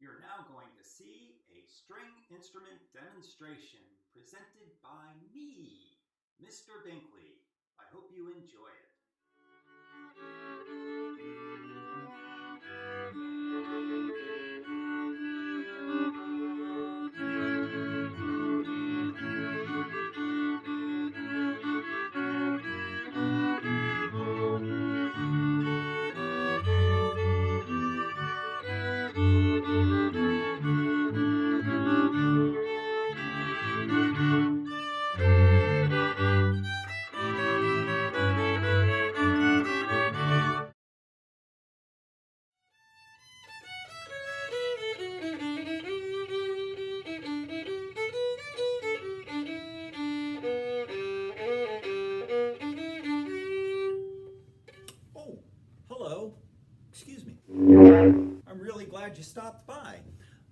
You're now going to see a string instrument demonstration presented by me, Mr. Binkley. I hope you enjoy it. Oh, hello. Excuse me. I'm really glad you stopped by.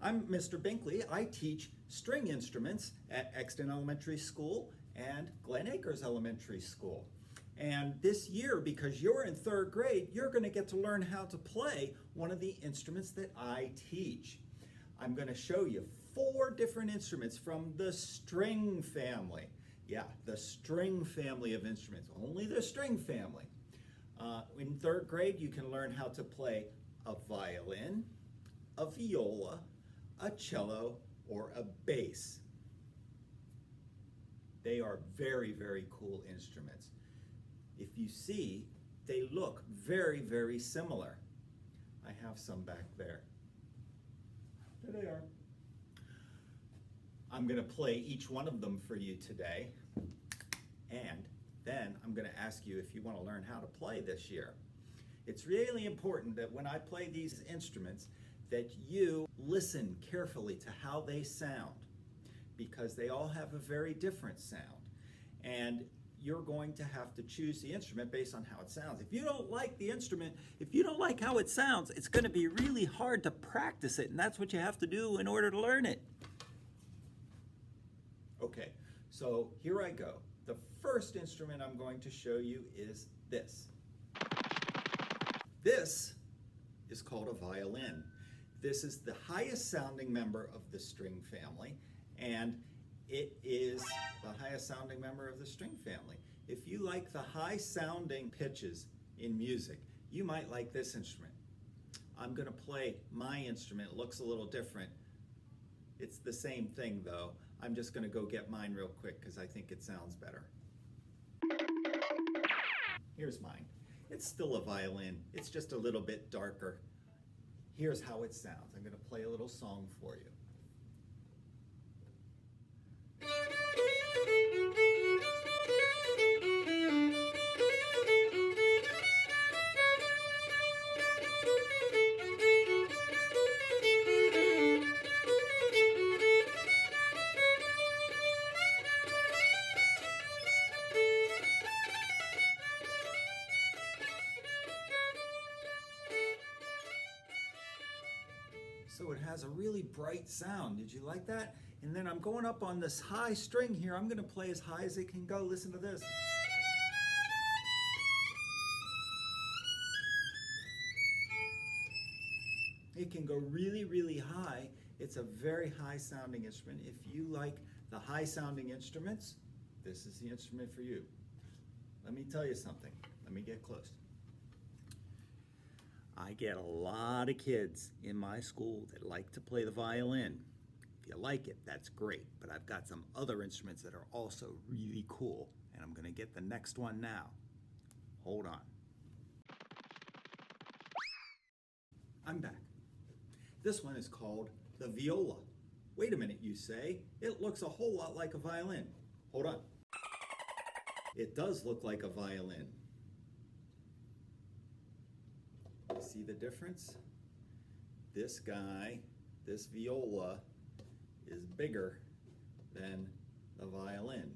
I'm Mr. Binkley. I teach string instruments at Exton Elementary School and Glen Elementary School. And this year, because you're in third grade, you're going to get to learn how to play one of the instruments that I teach. I'm going to show you 4 different instruments from the string family. Yeah, the string family of instruments, only the string family. In third grade, you can learn how to play a violin, a viola, a cello, or a bass. They are very, very cool instruments. If you see, they look very, very similar. I have some back there. There they are. I'm going to play each one of them for you today, and then I'm going to ask you if you want to learn how to play this year. It's really important that when I play these instruments that you listen carefully to how they sound, because they all have a very different sound. And you're going to have to choose the instrument based on how it sounds. If you don't like the instrument, if you don't like how it sounds, it's going to be really hard to practice it, and that's what you have to do in order to learn it. Okay, so here I go. The first instrument I'm going to show you is this. This is called a violin. This is the highest sounding member of the string family, and it is the highest sounding member of the string family. If you like the high sounding pitches in music, you might like this instrument. I'm going to play my instrument. It looks a little different. It's the same thing though. I'm just going to go get mine real quick because I think it sounds better. Here's mine. It's still a violin. It's just a little bit darker. Here's how it sounds. I'm going to play a little song for you. So it has a really bright sound. Did you like that? And then I'm going up on this high string here. I'm going to play as high as it can go. Listen to this. It can go really, really high. It's a very high sounding instrument. If you like the high sounding instruments, this is the instrument for you. Let me tell you something. Let me get close. I get a lot of kids in my school that like to play the violin. If you like it, that's great, but I've got some other instruments that are also really cool, and I'm going to get the next one now. Hold on. I'm back. This one is called the viola. Wait a minute, you say. It looks a whole lot like a violin. Hold on. It does look like a violin. You see the difference? This guy, this viola, is bigger than the violin.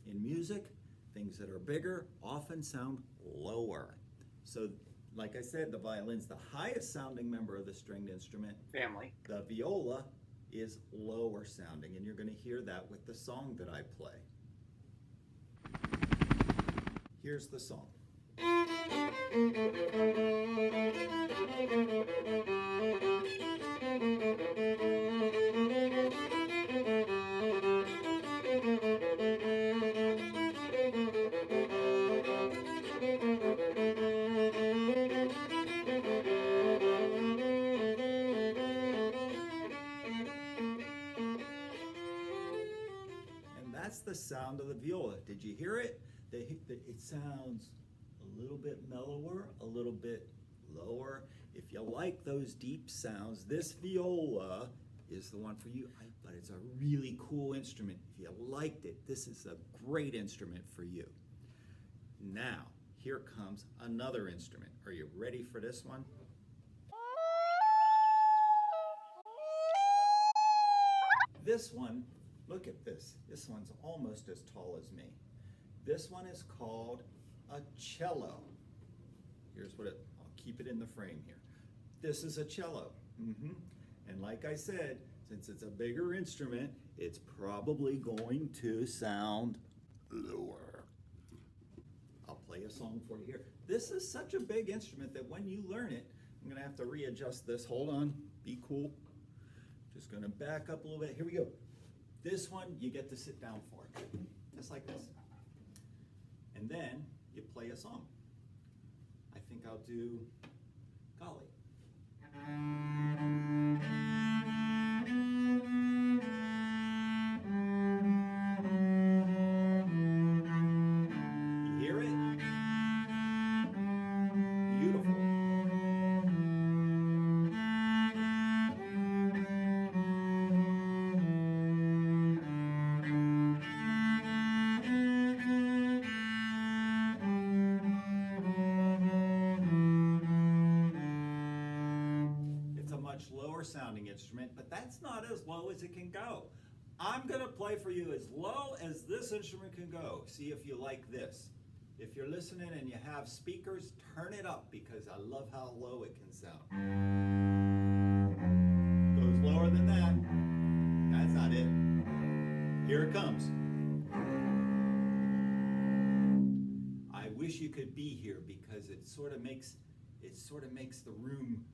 In music, things that are bigger often sound lower. So, like I said, the violin's the highest sounding member of the stringed instrument Family. The viola is lower sounding, and you're going to hear that with the song that I play. Here's the song. sound of the viola. Did you hear it? It sounds a little bit mellower, a little bit lower. If you like those deep sounds, this viola is the one for you. But it's a really cool instrument. If you liked it, this is a great instrument for you. Now, here comes another instrument. Are you ready for this one? This one, look at this. This one's almost as tall as me. This one is called a cello. Here's what I'll keep it in the frame here. This is a cello. And like I said, since it's a bigger instrument, it's probably going to sound lower. I'll play a song for you here. This is such a big instrument that when you learn it, I'm gonna have to readjust this. Hold on, be cool. Just gonna back up a little bit. Here we go. This one, you get to sit down for it, just like this. And then you play a song. I think I'll do Golly. You hear it? Beautiful. Lower sounding instrument, but that's not as low as it can go. I'm gonna play for you as low as this instrument can go. See if you like this. If you're listening and you have speakers, turn it up because I love how low it can sound. Goes lower than that. That's not it. Here it comes. I wish you could be here because it sort of makes the room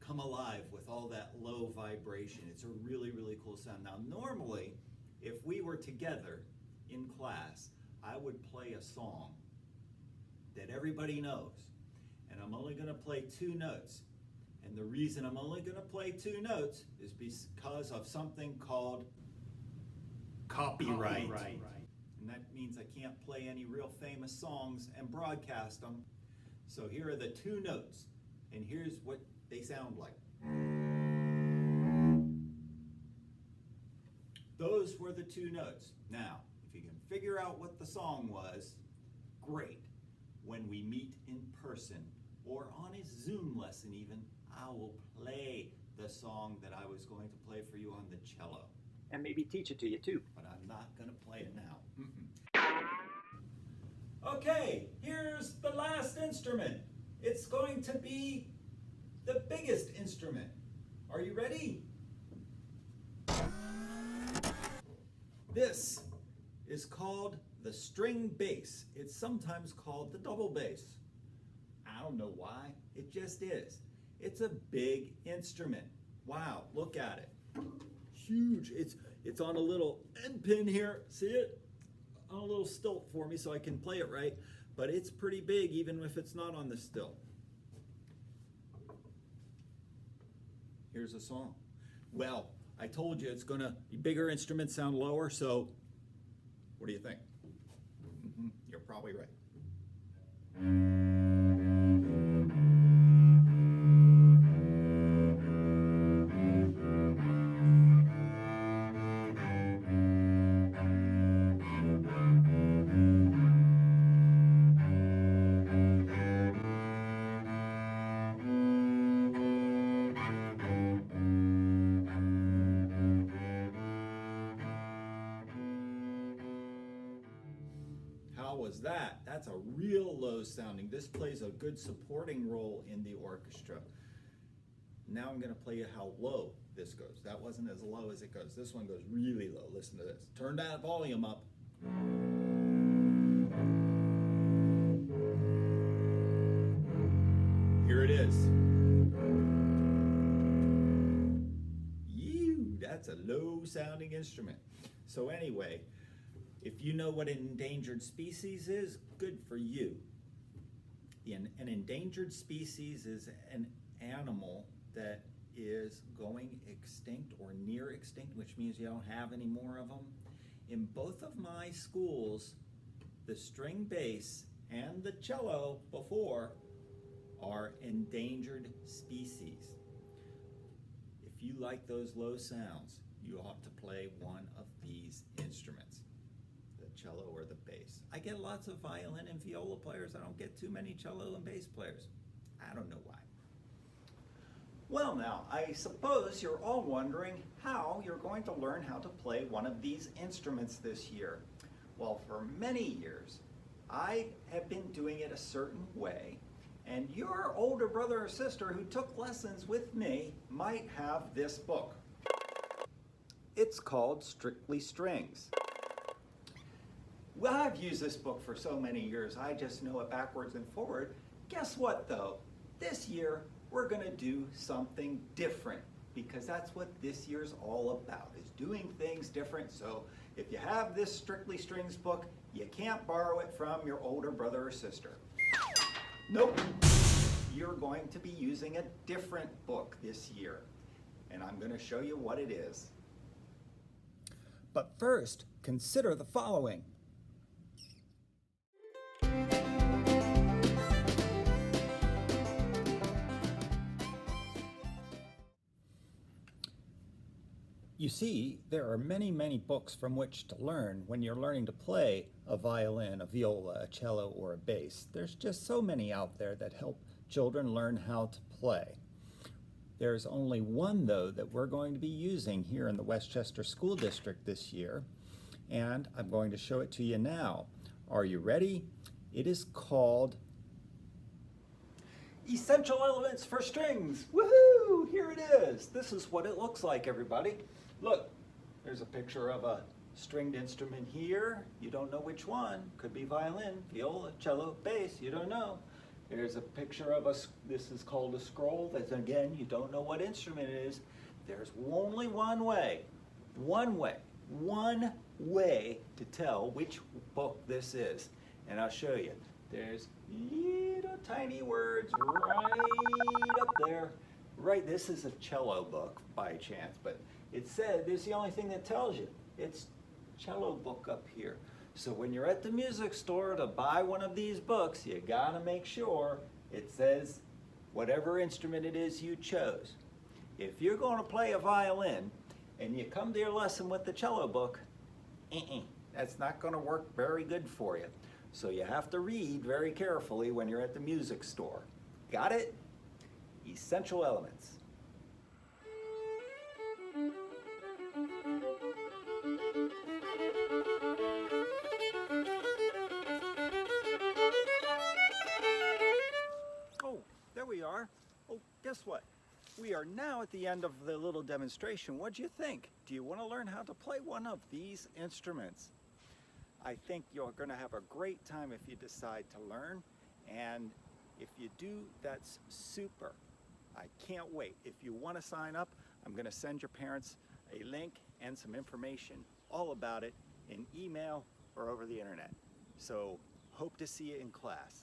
come alive with all that low vibration. It's a really, really cool sound. Now, normally, if we were together in class, I would play a song that everybody knows, and I'm only gonna play 2 notes. And the reason I'm only gonna play 2 notes is because of something called copyright. And that means I can't play any real famous songs and broadcast them. So here are the 2 notes, and here's what they sound like. Those were the 2 notes. Now, if you can figure out what the song was, great. When we meet in person or on a Zoom lesson even, I will play the song that I was going to play for you on the cello. And maybe teach it to you too. But I'm not gonna play it now. Okay, here's the last instrument. It's going to be the biggest instrument. Are you ready? This is called the string bass. It's sometimes called the double bass. I don't know why, it just is. It's a big instrument. Wow, look at it. Huge. It's on a little end pin here. See it? On a little stilt for me so I can play it right. But it's pretty big even if it's not on the stilt. Here's a song. Well, I told you it's gonna be bigger instruments sound lower, so what do you think? You're probably right. Was that? That's a real low sounding. This plays a good supporting role in the orchestra. Now I'm going to play you how low this goes. That wasn't as low as it goes. This one goes really low. Listen to this. Turn that volume up. Here it is. That's a low sounding instrument. So anyway, if you know what an endangered species is, good for you. An endangered species is an animal that is going extinct or near extinct, which means you don't have any more of them. In both of my schools, the string bass and the cello before are endangered species. If you like those low sounds, you ought to play one of these instruments, the cello or the bass. I get lots of violin and viola players. I don't get too many cello and bass players. I don't know why. Well now, I suppose you're all wondering how you're going to learn how to play one of these instruments this year. Well, for many years, I have been doing it a certain way, and your older brother or sister who took lessons with me might have this book. It's called Strictly Strings. Well, I've used this book for so many years, I just know it backwards and forward. Guess what though? This year, we're gonna do something different, because that's what this year's all about, is doing things different. So if you have this Strictly Strings book, you can't borrow it from your older brother or sister. Nope. You're going to be using a different book this year, and I'm going to show you what it is. But first, consider the following. You see, there are many, many books from which to learn when you're learning to play a violin, a viola, a cello, or a bass. There's just so many out there that help children learn how to play. There's only one, though, that we're going to be using here in the Westchester School District this year, and I'm going to show it to you now. Are you ready? It is called Essential Elements for Strings. Woohoo! Here it is. This is what it looks like, everybody. Look, there's a picture of a stringed instrument here. You don't know which one. Could be violin, viola, cello, bass. You don't know. There's a picture of this is called a scroll. That's, again, you don't know what instrument it is. There's only one way to tell which book this is. And I'll show you. There's little tiny words right up there. Right, this is a cello book by chance, but it said, there's the only thing that tells you. It's cello book up here. So when you're at the music store to buy one of these books, you gotta make sure it says whatever instrument it is you chose. If you're going to play a violin and you come to your lesson with the cello book, that's not going to work very good for you. So you have to read very carefully when you're at the music store. Got it? Essential Elements. Oh, there we are. Oh, guess what? We are now at the end of the little demonstration. What'd you think? Do you want to learn how to play one of these instruments? I think you're going to have a great time if you decide to learn, and if you do, that's super. I can't wait. If you want to sign up, I'm going to send your parents a link and some information all about it in email or over the internet. So hope to see you in class.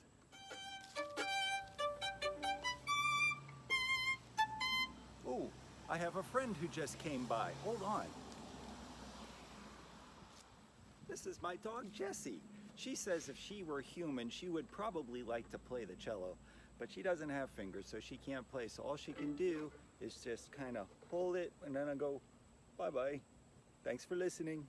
Oh, I have a friend who just came by. Hold on. This is my dog, Jessie. She says if she were human, she would probably like to play the cello, but she doesn't have fingers, so she can't play. So all she can do is just kind of hold it, and then I go, bye-bye. Thanks for listening.